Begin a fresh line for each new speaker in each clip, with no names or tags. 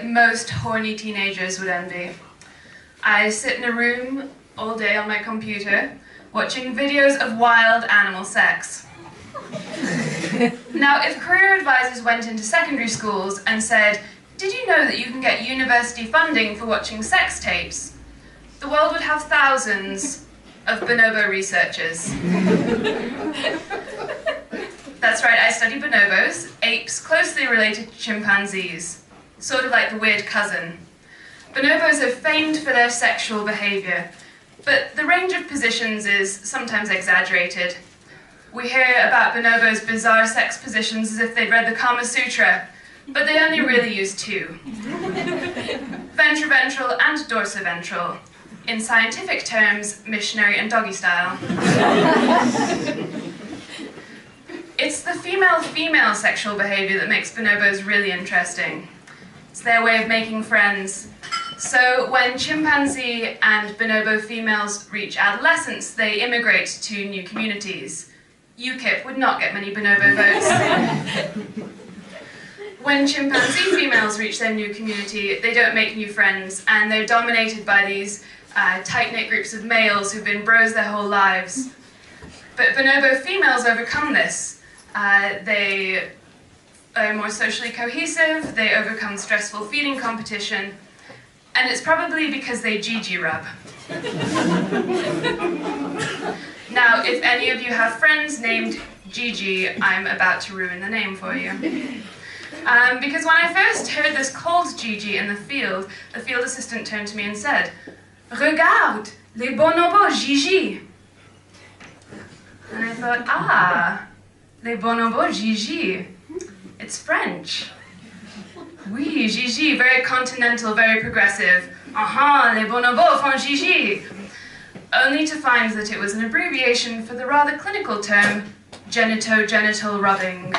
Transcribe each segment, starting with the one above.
most horny teenagers would envy. I sit in a room all day on my computer, watching videos of wild animal sex. Now, if career advisors went into secondary schools and said, "Did you know that you can get university funding for watching sex tapes?" the world would have thousands of bonobo researchers. That's right, I study bonobos, apes closely related to chimpanzees, sort of like the weird cousin. Bonobos are famed for their sexual behaviour, but the range of positions is sometimes exaggerated. We hear about bonobos' bizarre sex positions as if they'd read the Kama Sutra, but they only really use two. Ventroventral and dorsiventral. In scientific terms, missionary and doggy style. It's the female-female sexual behaviour that makes bonobos really interesting. It's their way of making friends. So when chimpanzee and bonobo females reach adolescence, they immigrate to new communities. UKIP would not get many bonobo votes. When chimpanzee females reach their new community, they don't make new friends, and they're dominated by these tight-knit groups of males who've been bros their whole lives. But bonobo females overcome this. They are more socially cohesive, they overcome stressful feeding competition, and it's probably because they Gigi rub. Now, if any of you have friends named Gigi, I'm about to ruin the name for you. Because when I first heard this called Gigi in the field assistant turned to me and said, "Regarde, les bonobos Gigi." And I thought, les bonobos Gigi. It's French. Oui, Gigi, very continental, very progressive. Les bonobos font Gigi. Only to find that it was an abbreviation for the rather clinical term, genito-genital rubbing.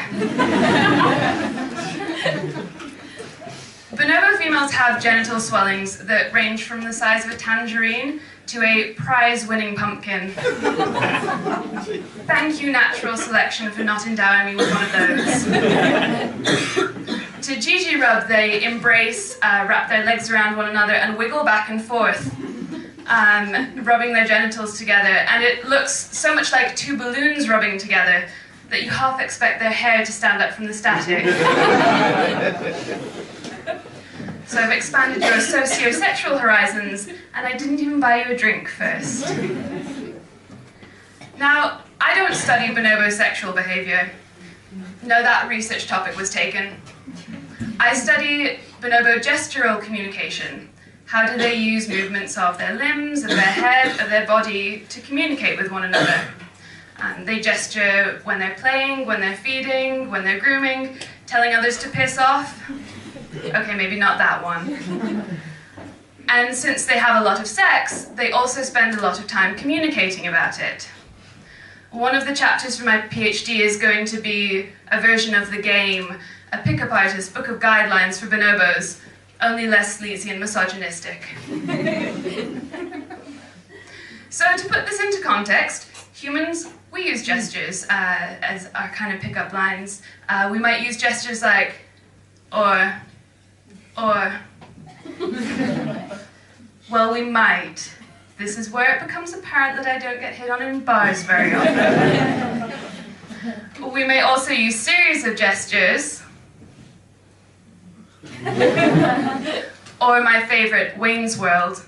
Bonobo females have genital swellings that range from the size of a tangerine to a prize-winning pumpkin. Thank you, natural selection, for not endowing me with one of those. To Gigi rub, they embrace, wrap their legs around one another, and wiggle back and forth, rubbing their genitals together. And it looks so much like two balloons rubbing together that you half expect their hair to stand up from the static. So I've expanded your socio-sexual horizons, and I didn't even buy you a drink first. Now, I don't study bonobo sexual behaviour. No, that research topic was taken. I study bonobo gestural communication. How do they use movements of their limbs, of their head, of their body to communicate with one another? They gesture when they're playing, when they're feeding, when they're grooming, telling others to piss off. Okay, maybe not that one. And since they have a lot of sex, they also spend a lot of time communicating about it. One of the chapters for my PhD is going to be a version of the game, a pickup artist book of guidelines for bonobos, only less sleazy and misogynistic. So to put this into context, humans, we use gestures as our kind of pickup lines. We might use gestures like, or. Well, we might. This is where it becomes apparent that I don't get hit on in bars very often. We may also use series of gestures. Or my favourite, Wayne's World.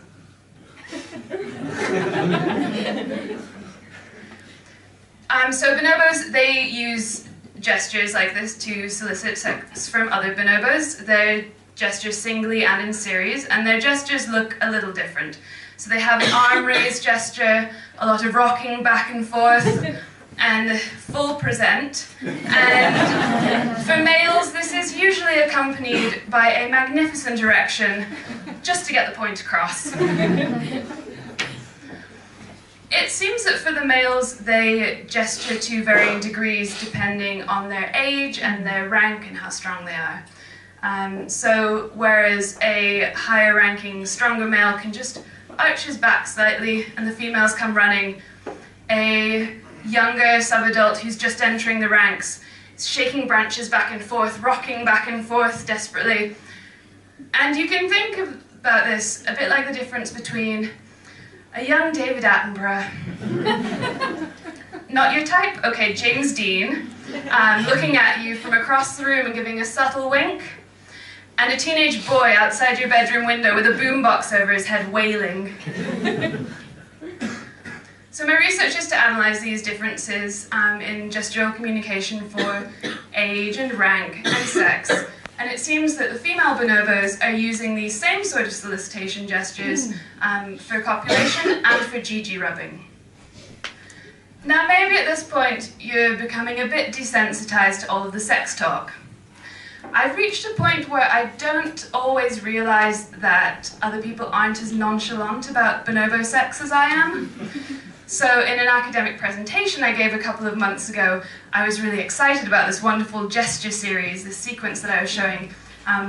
So bonobos, they use gestures like this to solicit sex from other bonobos. They gesture singly and in series, and their gestures look a little different. So they have an arm raise gesture, a lot of rocking back and forth, and full present. And for males, this is usually accompanied by a magnificent erection, just to get the point across. It seems that for the males, they gesture to varying degrees depending on their age and their rank and how strong they are. So whereas a higher ranking, stronger male can just arch his back slightly and the females come running, a younger sub-adult who's just entering the ranks is shaking branches back and forth, rocking back and forth desperately. And you can think about this a bit like the difference between a young David Attenborough, not your type, okay, James Dean, looking at you from across the room and giving a subtle wink, and a teenage boy outside your bedroom window with a boombox over his head wailing. So my research is to analyse these differences in gestural communication for age and rank and sex, and it seems that the female bonobos are using these same sort of solicitation gestures for copulation and for GG rubbing. Now maybe at this point you're becoming a bit desensitized to all of the sex talk. I've reached a point where I don't always realise that other people aren't as nonchalant about bonobo sex as I am. So in an academic presentation I gave a couple of months ago, I was really excited about this wonderful gesture series, this sequence that I was showing.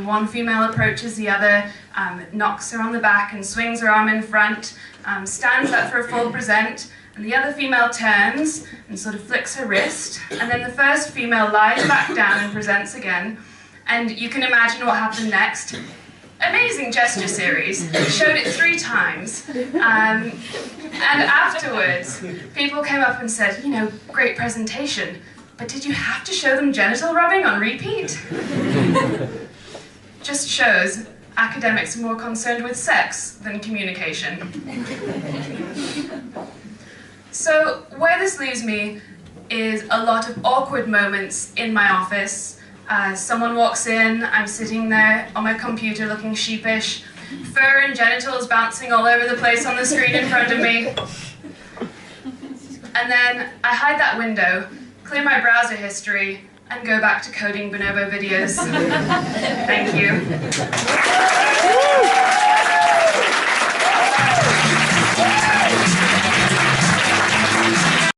One female approaches the other, knocks her on the back and swings her arm in front, stands up for a full present, and the other female turns and sort of flicks her wrist, and then the first female lies back down and presents again. And you can imagine what happened next. Amazing gesture series. Showed it 3 times. And afterwards, people came up and said, you know, great presentation, but did you have to show them genital rubbing on repeat? Just shows academics are more concerned with sex than communication. So where this leaves me is a lot of awkward moments in my office. Someone walks in, I'm sitting there on my computer looking sheepish, fur and genitals bouncing all over the place on the screen in front of me. And then I hide that window, clear my browser history, and go back to coding bonobo videos. Thank you.